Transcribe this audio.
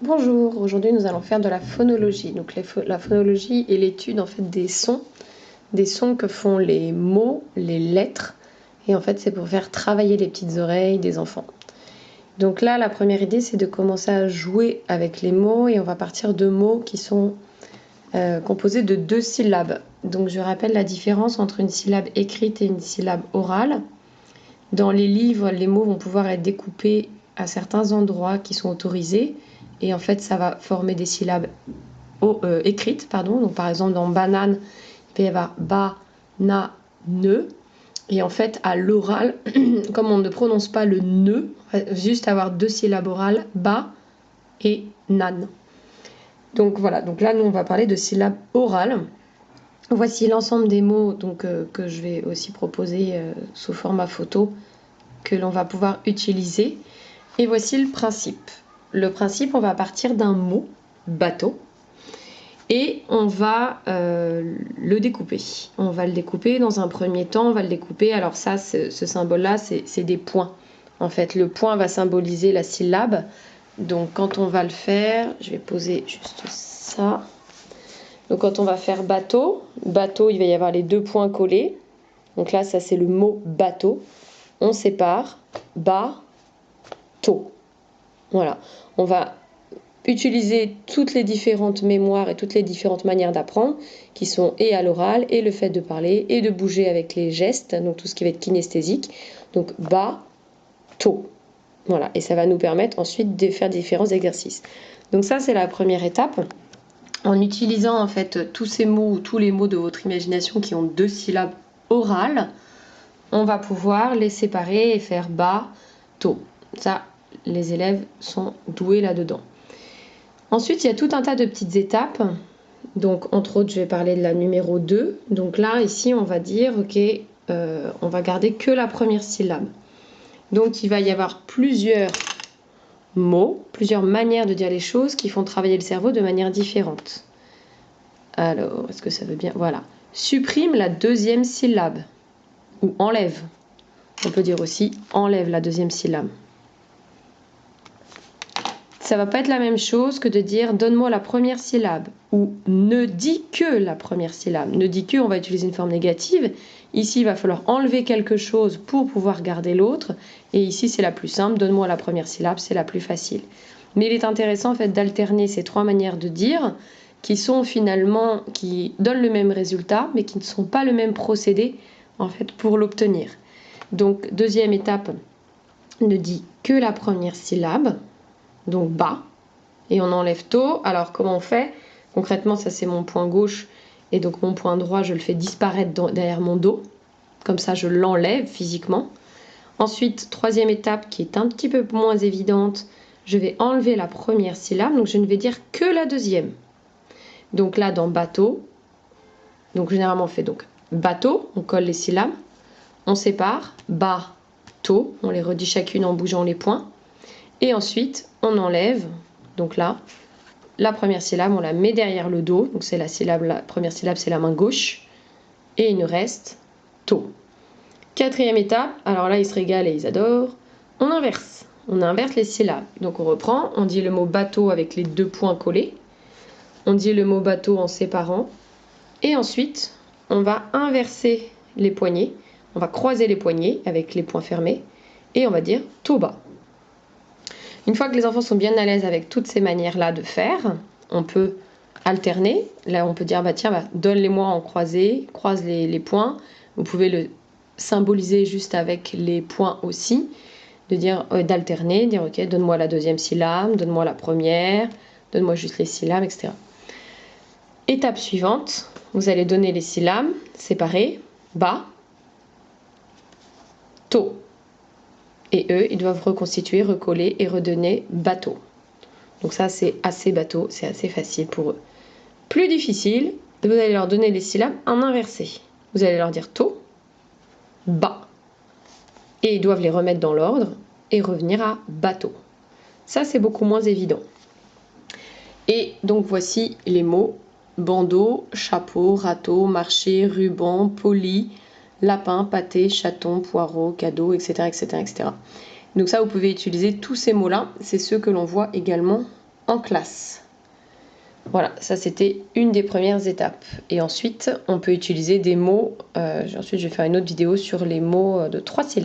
Bonjour, aujourd'hui nous allons faire de la phonologie. Donc la phonologie est l'étude en fait des sons que font les mots, les lettres. Et en fait c'est pour faire travailler les petites oreilles des enfants. Donc là la première idée c'est de commencer à jouer avec les mots et on va partir de mots qui sont composés de 2 syllabes. Donc je rappelle la différence entre une syllabe écrite et une syllabe orale. Dans les livres, les mots vont pouvoir être découpés à certains endroits qui sont autorisés. Et en fait, ça va former des syllabes écrites. Donc, par exemple, dans banane, il peut y avoir ba, na, ne. Et en fait, à l'oral, comme on ne prononce pas le ne, on va juste avoir 2 syllabes orales, ba et nan. Donc voilà, donc là, nous, on va parler de syllabes orales. Voici l'ensemble des mots que je vais aussi proposer sous format photo que l'on va pouvoir utiliser. Et voici le principe. Le principe, on va partir d'un mot, bateau, et on va le découper. On va le découper dans un premier temps, on va le découper. Alors ça, ce symbole-là, c'est des points. En fait, le point va symboliser la syllabe. Donc quand on va le faire, je vais poser juste ça. Donc quand on va faire bateau, bateau, il va y avoir les 2 points collés. Donc là, ça c'est le mot bateau. On sépare, bas, tôt. Voilà, on va utiliser toutes les différentes mémoires et toutes les différentes manières d'apprendre qui sont et à l'oral et le fait de parler et de bouger avec les gestes, donc tout ce qui va être kinesthésique. Donc bas, tôt. Voilà, et ça va nous permettre ensuite de faire différents exercices. Donc ça c'est la première étape. En utilisant en fait tous ces mots ou tous les mots de votre imagination qui ont 2 syllabes orales, on va pouvoir les séparer et faire bas, tôt. Ça, les élèves sont doués là-dedans. Ensuite, il y a tout un tas de petites étapes. Donc, entre autres, je vais parler de la numéro 2. Donc là, ici, on va dire, ok, on va garder que la première syllabe. Donc, il va y avoir plusieurs mots, plusieurs manières de dire les choses qui font travailler le cerveau de manière différente. Alors, est-ce que ça veut bien? Voilà. Supprime la 2e syllabe. Ou enlève. On peut dire aussi enlève la 2e syllabe. Ça va pas être la même chose que de dire donne-moi la première syllabe ou ne dis que la première syllabe. Ne dis que, on va utiliser une forme négative. Ici, il va falloir enlever quelque chose pour pouvoir garder l'autre. Et ici, c'est la plus simple. Donne-moi la première syllabe, c'est la plus facile. Mais il est intéressant en fait d'alterner ces 3 manières de dire qui sont finalement, qui donnent le même résultat, mais qui ne sont pas le même procédé en fait pour l'obtenir. Donc, 2e étape, ne dit que la première syllabe. Donc bas, et on enlève tôt. Alors comment on fait? Concrètement, ça c'est mon point gauche, et donc mon point droit, je le fais disparaître derrière mon dos. Comme ça, je l'enlève physiquement. Ensuite, 3e étape qui est un petit peu moins évidente, je vais enlever la première syllabe, donc je ne vais dire que la 2e. Donc là, dans bateau, donc généralement on fait donc bateau, on colle les syllabes, on sépare, bas, tôt, on les redit chacune en bougeant les points. Et ensuite, on enlève, donc là, la première syllabe, on la met derrière le dos. Donc c'est la première syllabe, c'est la main gauche. Et il nous reste tôt. 4e étape, alors là, ils se régalent et ils adorent. On inverse. On inverse les syllabes. Donc on reprend, on dit le mot bateau avec les 2 points collés. On dit le mot bateau en séparant. Et ensuite, on va inverser les poignets. On va croiser les poignets avec les poings fermés. Et on va dire tôt bas. Une fois que les enfants sont bien à l'aise avec toutes ces manières-là de faire, on peut alterner. Là, on peut dire, tiens, donne-les-moi en croisé, croise les points. Vous pouvez le symboliser juste avec les points aussi, de dire d'alterner, dire, ok, donne-moi la 2e syllabe, donne-moi la première, donne-moi juste les syllabes, etc. Étape suivante, vous allez donner les syllabes séparées, bas, tôt. Et eux, ils doivent reconstituer, recoller et redonner bateau. Donc ça, c'est assez bateau, c'est assez facile pour eux. Plus difficile, vous allez leur donner les syllabes en inversé. Vous allez leur dire tôt, bas. Et ils doivent les remettre dans l'ordre et revenir à bateau. Ça, c'est beaucoup moins évident. Et donc, voici les mots bandeau, chapeau, râteau, marché, ruban, poli, lapin, pâté, chaton, poireau, cadeau, etc., etc., etc. Donc ça, vous pouvez utiliser tous ces mots-là. C'est ceux que l'on voit également en classe. Voilà, ça c'était une des premières étapes. Et ensuite, on peut utiliser des mots. Ensuite, je vais faire une autre vidéo sur les mots de 3 syllabes.